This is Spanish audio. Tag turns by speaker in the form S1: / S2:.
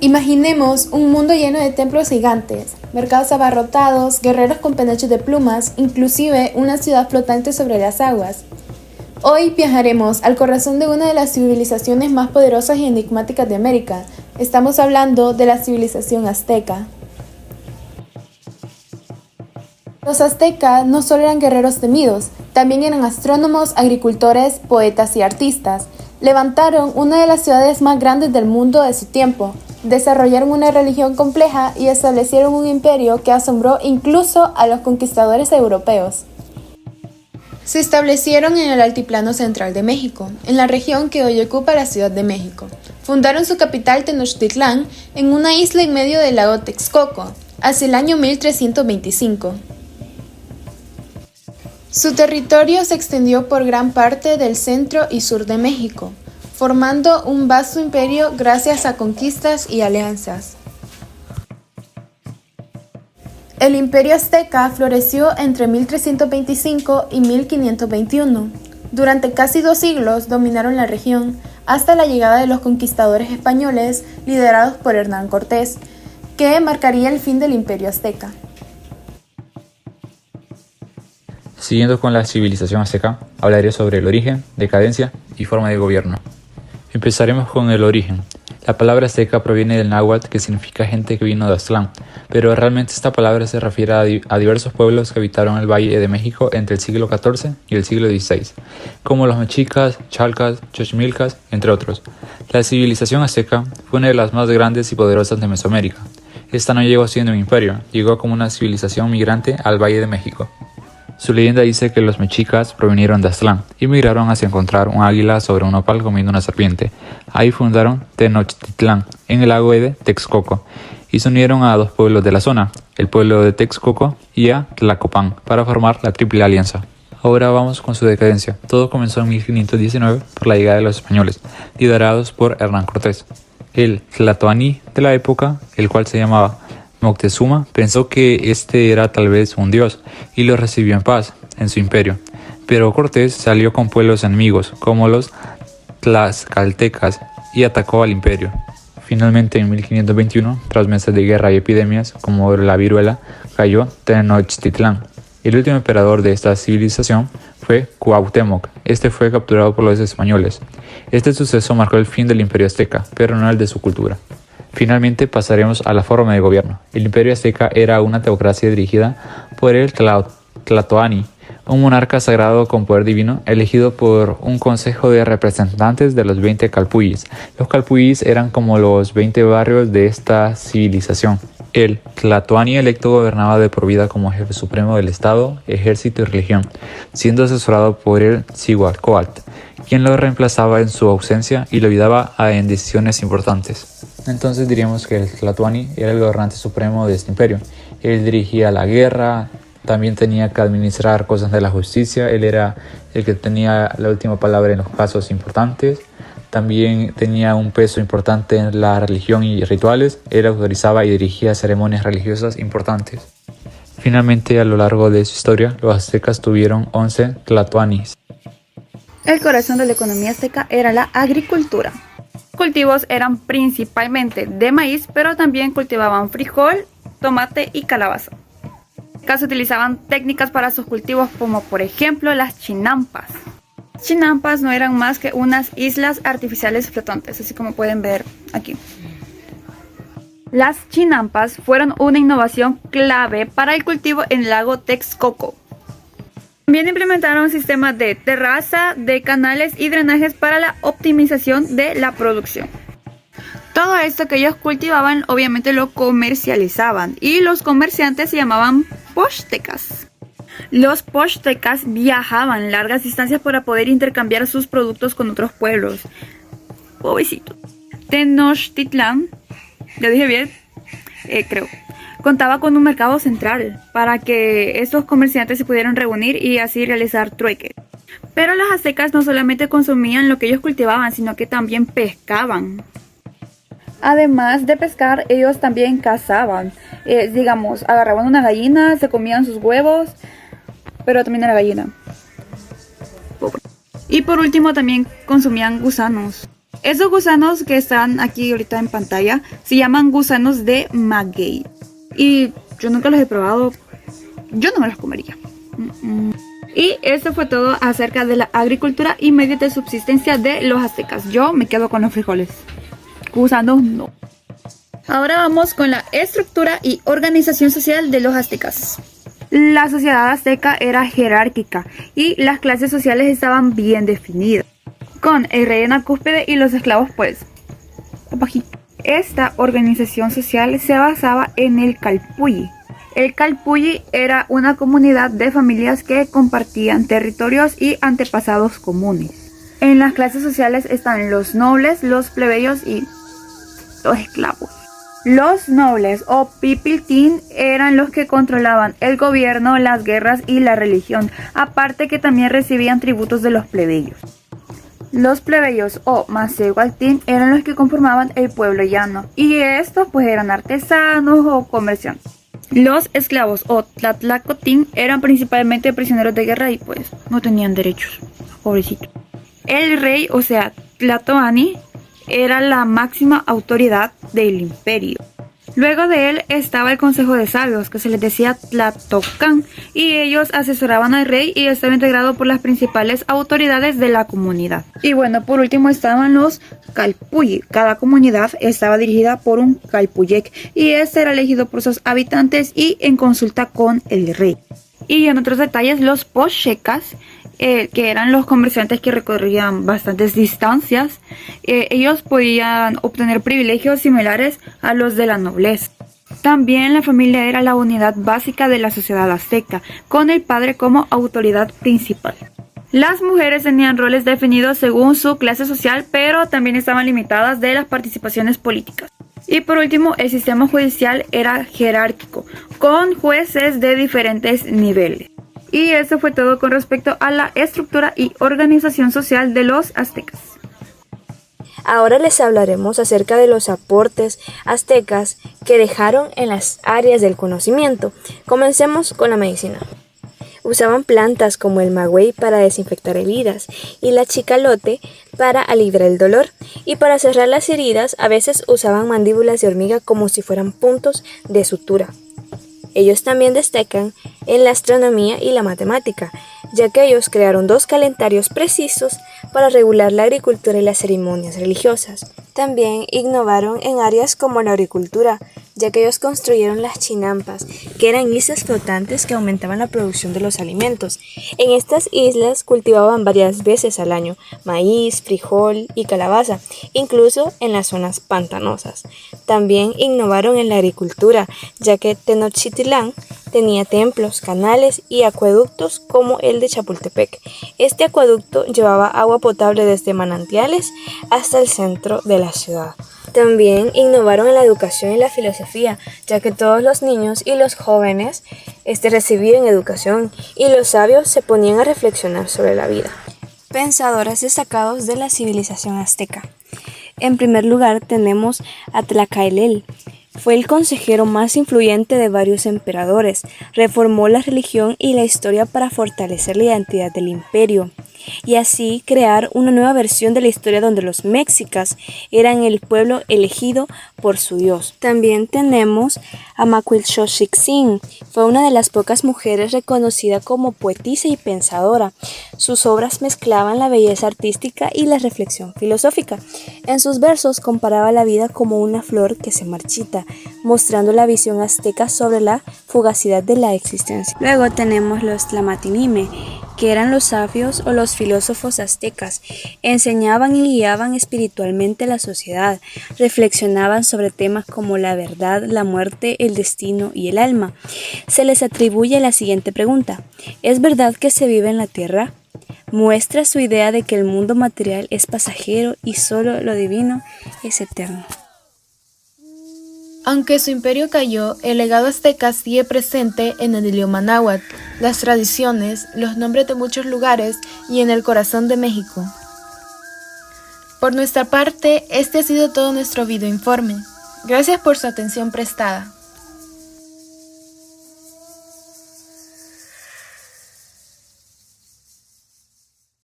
S1: Imaginemos un mundo lleno de templos gigantes, mercados abarrotados, guerreros con penachos de plumas, inclusive una ciudad flotante sobre las aguas. Hoy viajaremos al corazón de una de las civilizaciones más poderosas y enigmáticas de América. Estamos hablando de la civilización azteca. Los aztecas no solo eran guerreros temidos, también eran astrónomos, agricultores, poetas y artistas. Levantaron una de las ciudades más grandes del mundo de su tiempo, desarrollaron una religión compleja y establecieron un imperio que asombró incluso a los conquistadores europeos. Se establecieron en el altiplano central de México, en la región que hoy ocupa la Ciudad de México. Fundaron su capital Tenochtitlán en una isla en medio del lago Texcoco, hacia el año 1325. Su territorio se extendió por gran parte del centro y sur de México, formando un vasto imperio gracias a conquistas y alianzas. El imperio azteca floreció entre 1325 y 1521. Durante casi 2 siglos dominaron la región, hasta la llegada de los conquistadores españoles liderados por Hernán Cortés, que marcaría el fin del imperio azteca.
S2: Siguiendo con la civilización azteca, hablaré sobre el origen, decadencia y forma de gobierno. Empezaremos con el origen. La palabra azteca proviene del náhuatl, que significa gente que vino de Aztlán, pero realmente esta palabra se refiere a diversos pueblos que habitaron el Valle de México entre el siglo XIV y el siglo XVI, como los mexicas, chalcas, xochimilcas, entre otros. La civilización azteca fue una de las más grandes y poderosas de Mesoamérica. Esta no llegó siendo un imperio, llegó como una civilización migrante al Valle de México. Su leyenda dice que los mexicas provinieron de Aztlán y migraron hacia encontrar un águila sobre un nopal comiendo una serpiente. Ahí fundaron Tenochtitlán, en el lago de Texcoco, y se unieron a 2 pueblos de la zona, el pueblo de Texcoco y a Tlacopan, para formar la Triple Alianza. Ahora vamos con su decadencia. Todo comenzó en 1519 por la llegada de los españoles, liderados por Hernán Cortés. El tlatoani de la época, el cual se llamaba Moctezuma, pensó que este era tal vez un dios y lo recibió en paz en su imperio, pero Cortés salió con pueblos enemigos como los tlaxcaltecas y atacó al imperio. Finalmente, en 1521, tras meses de guerra y epidemias como la viruela, cayó Tenochtitlán. El último emperador de esta civilización fue Cuauhtémoc. Este fue capturado por los españoles. Este suceso marcó el fin del imperio azteca, pero no el de su cultura. Finalmente pasaremos a la forma de gobierno. El imperio azteca era una teocracia dirigida por el tlatoani, un monarca sagrado con poder divino, elegido por un consejo de representantes de los 20 calpullis. Los calpullis eran como los 20 barrios de esta civilización. El tlatoani electo gobernaba de por vida como jefe supremo del Estado, ejército y religión, siendo asesorado por el Cihuatl, quien lo reemplazaba en su ausencia y lo ayudaba en decisiones importantes. Entonces diríamos que el tlatoani era el gobernante supremo de este imperio. Él dirigía la guerra, también tenía que administrar cosas de la justicia, él era el que tenía la última palabra en los casos importantes, también tenía un peso importante en la religión y rituales, él autorizaba y dirigía ceremonias religiosas importantes. Finalmente, a lo largo de su historia, los aztecas tuvieron 11 tlatoanis.
S3: El corazón de la economía azteca era la agricultura. Los cultivos eran principalmente de maíz, pero también cultivaban frijol, tomate y calabaza. En caso utilizaban técnicas para sus cultivos como por ejemplo las chinampas. Las chinampas no eran más que unas islas artificiales flotantes, así como pueden ver aquí. Las chinampas fueron una innovación clave para el cultivo en el lago Texcoco. También implementaron sistemas de terraza, de canales y drenajes para la optimización de la producción. Todo esto que ellos cultivaban obviamente lo comercializaban y los comerciantes se llamaban pochtecas. Los pochtecas viajaban largas distancias para poder intercambiar sus productos con otros pueblos. Pobrecitos. Tenochtitlán, ¿ya dije bien? Creo. Contaba con un mercado central para que estos comerciantes se pudieran reunir y así realizar trueques. Pero los aztecas no solamente consumían lo que ellos cultivaban, sino que también pescaban. Además de pescar, ellos también cazaban. Digamos, agarraban una gallina, se comían sus huevos, pero también era gallina. Y por último también consumían gusanos. Esos gusanos que están aquí ahorita en pantalla se llaman gusanos de maguey. Y yo nunca los he probado. Yo no me los comería. Y eso fue todo acerca de la agricultura y medios de subsistencia de los aztecas. Yo me quedo con los frijoles. Gusanos no. Ahora vamos con la estructura y organización social de los aztecas. La sociedad azteca era jerárquica y las clases sociales estaban bien definidas, con el rey en la cúspide y los esclavos pues abajito. Esta organización social se basaba en el calpulli. El calpulli era una comunidad de familias que compartían territorios y antepasados comunes. En las clases sociales están los nobles, los plebeyos y los esclavos. Los nobles o pipiltín eran los que controlaban el gobierno, las guerras y la religión, aparte que también recibían tributos de los plebeyos. Los plebeyos o macehualtín eran los que conformaban el pueblo llano, y estos pues eran artesanos o comerciantes. Los esclavos o tlatlacotín eran principalmente prisioneros de guerra y pues no tenían derechos, pobrecitos. El rey, o sea, Tlatoani, era la máxima autoridad del imperio. Luego de él estaba el Consejo de Sabios, que se les decía Tlatocan, y ellos asesoraban al rey y estaba integrado por las principales autoridades de la comunidad. Y bueno, por último estaban los calpulli. Cada comunidad estaba dirigida por un calpuyek y este era elegido por sus habitantes y en consulta con el rey. Y en otros detalles, los pochecas, que eran los comerciantes que recorrían bastantes distancias, ellos podían obtener privilegios similares a los de la nobleza. También la familia era la unidad básica de la sociedad azteca, con el padre como autoridad principal. Las mujeres tenían roles definidos según su clase social, pero también estaban limitadas de las participaciones políticas. Y por último, el sistema judicial era jerárquico, con jueces de diferentes niveles. Y eso fue todo con respecto a la estructura y organización social de los aztecas.
S4: Ahora les hablaremos acerca de los aportes aztecas que dejaron en las áreas del conocimiento. Comencemos con la medicina. Usaban plantas como el maguey para desinfectar heridas y la chicalote para aliviar el dolor, y para cerrar las heridas a veces usaban mandíbulas de hormiga como si fueran puntos de sutura. Ellos también destacan en la astronomía y la matemática, ya que ellos crearon 2 calendarios precisos para regular la agricultura y las ceremonias religiosas. También innovaron en áreas como la agricultura, ya que ellos construyeron las chinampas, que eran islas flotantes que aumentaban la producción de los alimentos. En estas islas cultivaban varias veces al año maíz, frijol y calabaza, incluso en las zonas pantanosas. También innovaron en la agricultura, ya que Tenochtitlán tenía templos, canales y acueductos como el de Chapultepec. Este acueducto llevaba agua potable desde manantiales hasta el centro de la ciudad. También innovaron en la educación y la filosofía, ya que todos los niños y los jóvenes recibían educación y los sabios se ponían a reflexionar sobre la vida. Pensadores destacados de la civilización azteca. En primer lugar tenemos a Tlacaelel. Fue el consejero más influyente de varios emperadores. Reformó la religión y la historia para fortalecer la identidad del imperio y así crear una nueva versión de la historia donde los mexicas eran el pueblo elegido por su dios. También tenemos a Macuilxochitl. Fue una de las pocas mujeres reconocida como poetisa y pensadora. Sus obras mezclaban la belleza artística y la reflexión filosófica. En sus versos comparaba la vida como una flor que se marchita, mostrando la visión azteca sobre la fugacidad de la existencia. Luego tenemos los Tlamatinime, que eran los sabios o los filósofos aztecas. Enseñaban y guiaban espiritualmente a la sociedad. Reflexionaban sobre temas como la verdad, la muerte, el destino y el alma. Se les atribuye la siguiente pregunta: ¿es verdad que se vive en la tierra? Muestra su idea de que el mundo material es pasajero y solo lo divino es eterno.
S1: Aunque su imperio cayó, el legado azteca sigue presente en el idioma náhuatl, las tradiciones, los nombres de muchos lugares y en el corazón de México. Por nuestra parte, este ha sido todo nuestro videoinforme. Gracias por su atención prestada.